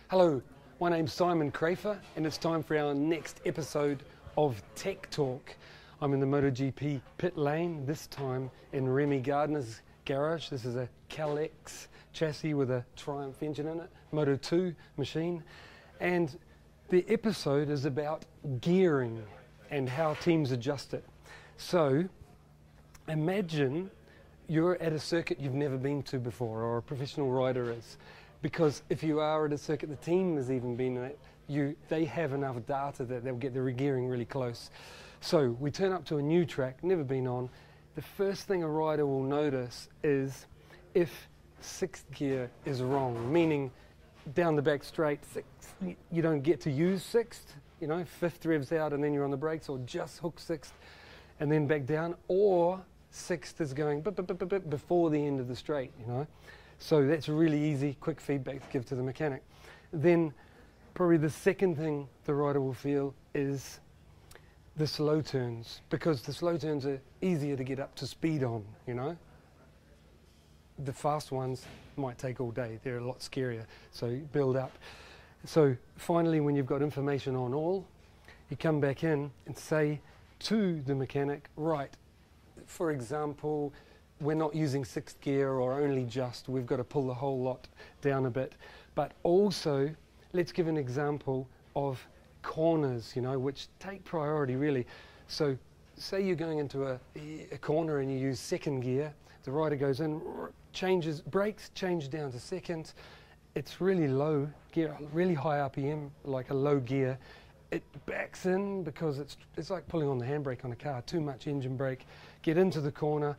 Hello, my name's Simon Crafer and it's time for our next episode of Tech Talk. I'm in the MotoGP pit lane, this time in Remy Gardner's garage. This is a Cal-X chassis with a Triumph engine in it, Moto 2 machine. And the episode is about gearing and how teams adjust it. So imagine you're at a circuit you've never been to before, or a professional rider is. Because if you are at a circuit the team has even been at, they have enough data that they'll get the gearing really close. So we turn up to a new track, never been on. The first thing a rider will notice is if sixth gear is wrong, meaning down the back straight, you don't get to use sixth, you know, fifth revs out and then you're on the brakes, or just hook sixth and then back down, or sixth is going before the end of the straight, you know. So that's really easy, quick feedback to give to the mechanic. Then probably the second thing the rider will feel is the slow turns, because the slow turns are easier to get up to speed on, you know. The fast ones might take all day, they're a lot scarier, so build up. So finally, when you've got information on all, you come back in and say to the mechanic, right, for example, we're not using sixth gear or only just, we've got to pull the whole lot down a bit. But also, let's give an example of corners, you know, which take priority really. So say you're going into a corner and you use second gear, the rider goes in, changes, brakes, change down to second. It's really low gear, really high RPM, like a low gear. It backs in because it's like pulling on the handbrake on a car, too much engine brake. Get into the corner.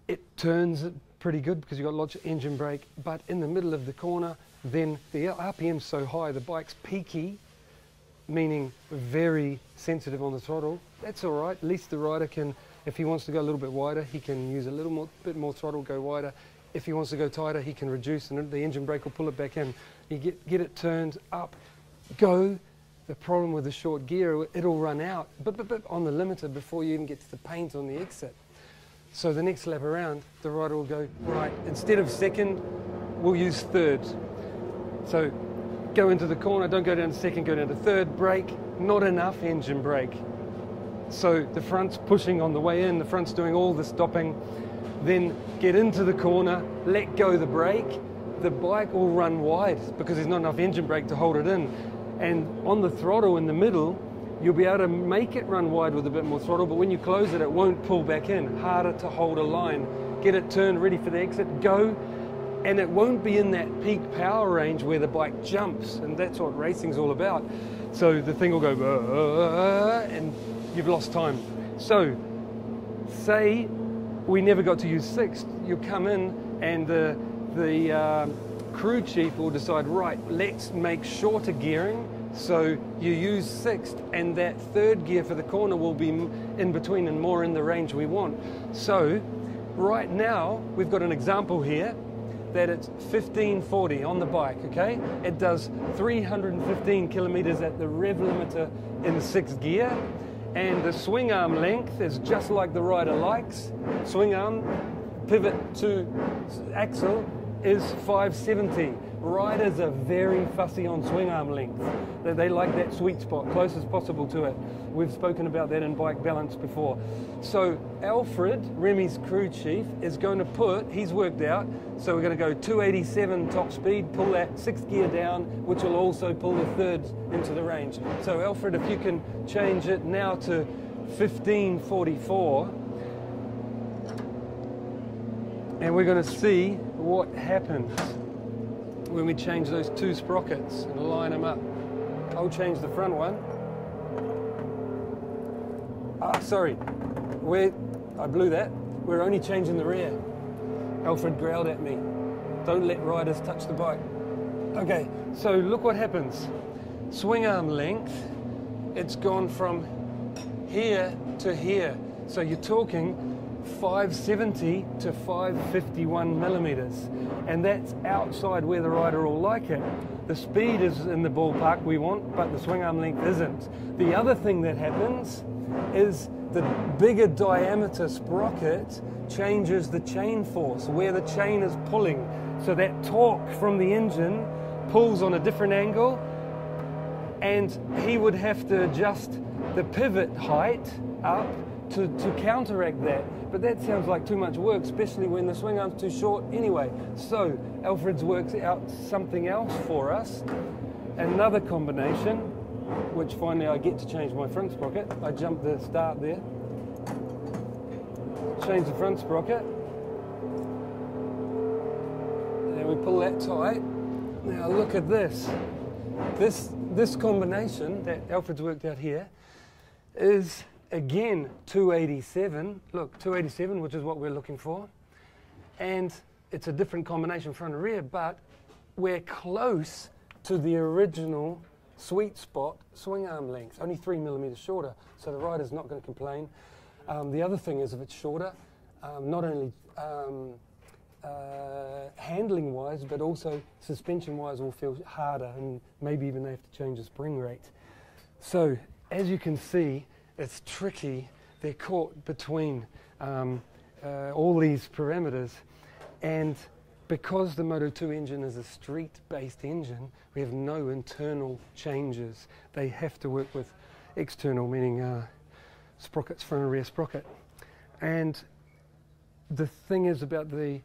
It turns pretty good because you've got lots of engine brake, but in the middle of the corner, then the RPM's so high, the bike's peaky, meaning very sensitive on the throttle. That's all right, at least the rider can, if he wants to go a little bit wider, he can use a bit more throttle, go wider. If he wants to go tighter, he can reduce, and the engine brake will pull it back in. You get it turned up, go. The problem with the short gear, it'll run out on the limiter before you even get to the paint on the exit. So the next lap around, the rider will go, right, instead of second, we'll use third. So go into the corner, don't go down to second, go down to third, brake, not enough engine brake. So the front's pushing on the way in, the front's doing all the stopping, then get into the corner, let go the brake, the bike will run wide because there's not enough engine brake to hold it in. And on the throttle in the middle, you'll be able to make it run wide with a bit more throttle, but when you close it, it won't pull back in. Harder to hold a line. Get it turned, ready for the exit, go, and it won't be in that peak power range where the bike jumps, and that's what racing's all about. So the thing will go, and you've lost time. So, say we never got to use sixth, you'll come in and the crew chief will decide, right, let's make shorter gearing, so you use sixth, and that third gear for the corner will be in between and more in the range we want. So right now we've got an example here that it's 1540 on the bike, okay? It does 315 kilometers at the rev limiter in the sixth gear, and the swing arm length is just like the rider likes. Swing arm, pivot to axle is 570. Riders are very fussy on swing arm length. They like that sweet spot, close as possible to it. We've spoken about that in bike balance before. So Alfred, Remy's crew chief, is going to he's worked out, so we're going to go 287 top speed, pull that sixth gear down, which will also pull the third into the range. So Alfred, if you can change it now to 1544, and we're going to see what happens when we change those two sprockets and line them up. I'll change the front one. Sorry, I blew that. We're only changing the rear. Alfred growled at me. Don't let riders touch the bike. Okay, so look what happens. Swing arm length, it's gone from here to here. So you're talking 570 to 551 millimeters, and that's outside where the rider will like it. The speed is in the ballpark we want, but the swing arm length isn't. The other thing that happens is the bigger diameter sprocket changes the chain force, where the chain is pulling. So that torque from the engine pulls on a different angle, and he would have to adjust the pivot height up to counteract that. But that sounds like too much work, especially when the swing arm's too short anyway. So Alfred's works out something else for us, another combination, which finally I get to change my front sprocket. I jump the start there, change the front sprocket, and we pull that tight. Now look at this. This combination that Alfred's worked out here is again 287. Look, 287, which is what we're looking for. And it's a different combination front and rear, but we're close to the original sweet spot swing arm length, only 3 millimeters shorter. So the rider's not going to complain. The other thing is if it's shorter, not only handling wise, but also suspension wise will feel harder, and maybe even they have to change the spring rate. So as you can see, it's tricky. They're caught between all these parameters, and because the Moto 2 engine is a street-based engine, we have no internal changes. They have to work with external, meaning sprockets, front and rear sprocket. And the thing is about the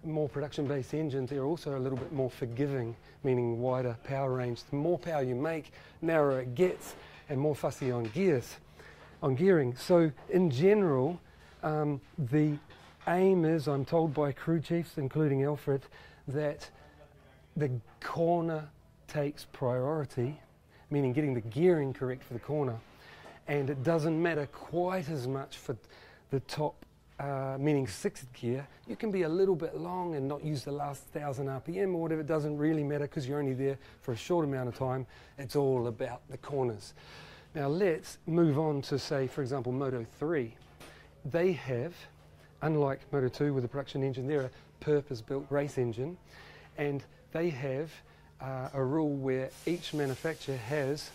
more production-based engines, they're also a little bit more forgiving, meaning wider power range. The more power you make, narrower it gets, and more fussy on gearing. So in general, the aim is, I'm told by crew chiefs, including Alfred, that the corner takes priority, meaning getting the gearing correct for the corner, and it doesn't matter quite as much for the top, meaning sixth gear. You can be a little bit long and not use the last 1,000 RPM or whatever. It doesn't really matter because you're only there for a short amount of time. It's all about the corners. Now let's move on to, say, for example, Moto 3. They have, unlike Moto 2 with a production engine, they're a purpose-built race engine, and they have a rule where each manufacturer has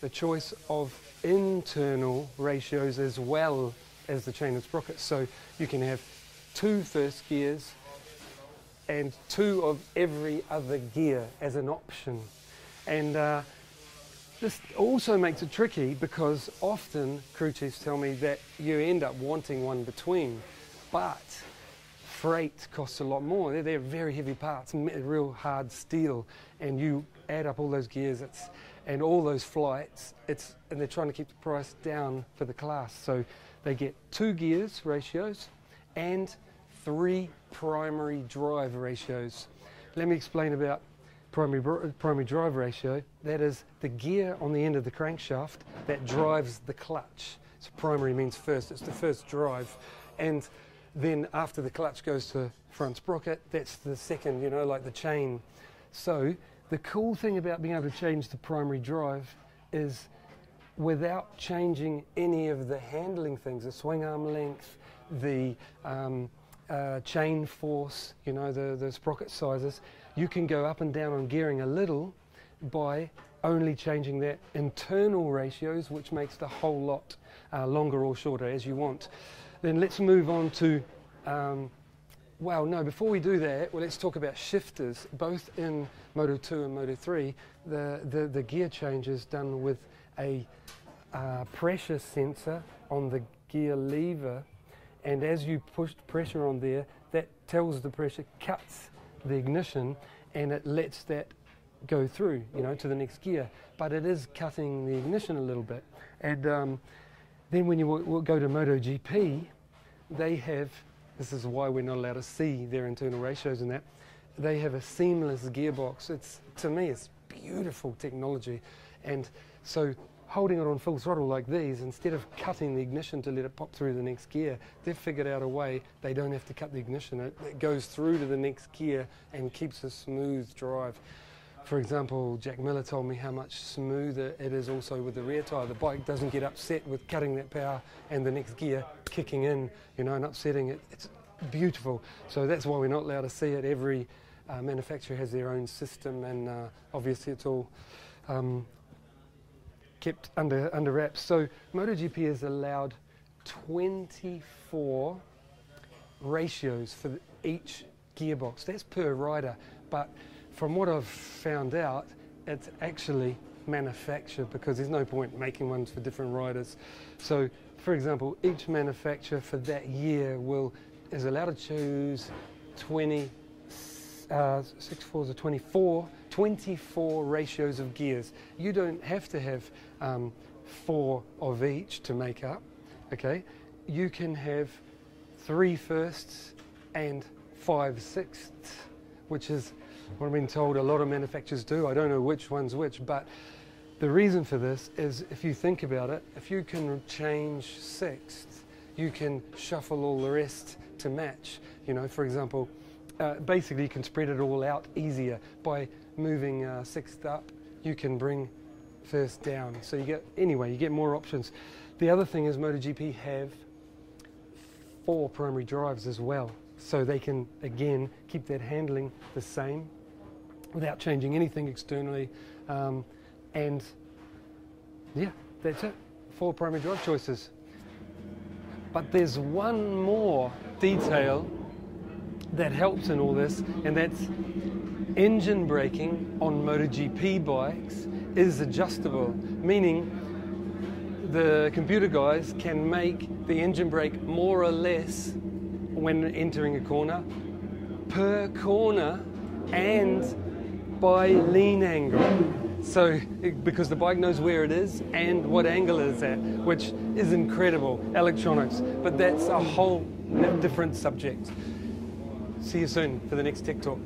the choice of internal ratios as well as the chain and sprockets. So you can have 2 first gears and 2 of every other gear as an option. And this also makes it tricky because often crew chiefs tell me that you end up wanting one between, but freight costs a lot more. They're very heavy parts, real hard steel, and you add up all those gears and all those flights, and they're trying to keep the price down for the class. So they get 2 gears ratios and 3 primary drive ratios. Let me explain about primary drive ratio. That is the gear on the end of the crankshaft that drives the clutch. So primary means first, it's the first drive. And then after the clutch goes to front sprocket, that's the second, you know, like the chain. So the cool thing about being able to change the primary drive is without changing any of the handling things, the swing arm length, the chain force, you know, the sprocket sizes, you can go up and down on gearing a little by only changing that internal ratios, which makes the whole lot longer or shorter as you want. Then let's move on to, well, no, before we do that, well, let's talk about shifters. Both in Moto 2 and Moto 3, the gear change is done with a pressure sensor on the gear lever, and as you push pressure on there, that tells the pressure, cuts the ignition, and it lets that go through, you know, to the next gear. But it is cutting the ignition a little bit. And then when you go to MotoGP, they have, this is why we're not allowed to see their internal ratios and that, they have a seamless gearbox. To me, it's beautiful technology. And so holding it on full throttle like these, instead of cutting the ignition to let it pop through the next gear, they've figured out a way they don't have to cut the ignition. It goes through to the next gear and keeps a smooth drive. For example, Jack Miller told me how much smoother it is also with the rear tyre. The bike doesn't get upset with cutting that power and the next gear kicking in, you know, and upsetting it. It's beautiful. So that's why we're not allowed to see it. Every manufacturer has their own system, and obviously it's all kept under wraps. So MotoGP has allowed 24 ratios for each gearbox. That's per rider, but from what I've found out, it's actually manufactured, because there's no point making ones for different riders. So, for example, each manufacturer for that year is allowed to choose 24 ratios of gears. You don't have to have 4 of each to make up, okay? You can have 3 firsts and 5 sixths, which is what I've been told a lot of manufacturers do. I don't know which one's which, but the reason for this is, if you think about it, if you can change sixths, you can shuffle all the rest to match. You know, for example, basically you can spread it all out easier by moving sixth up. You can bring first down. So you get more options. The other thing is MotoGP have 4 primary drives as well, so they can again keep that handling the same without changing anything externally. And yeah, that's it. 4 primary drive choices. But there's one more detail that helps in all this, and that's engine braking on MotoGP bikes is adjustable, meaning the computer guys can make the engine brake more or less when entering a corner, per corner, and by lean angle. So, because the bike knows where it is and what angle it is at, which is incredible, electronics. But that's a whole different subject. See you soon for the next Tech Talk.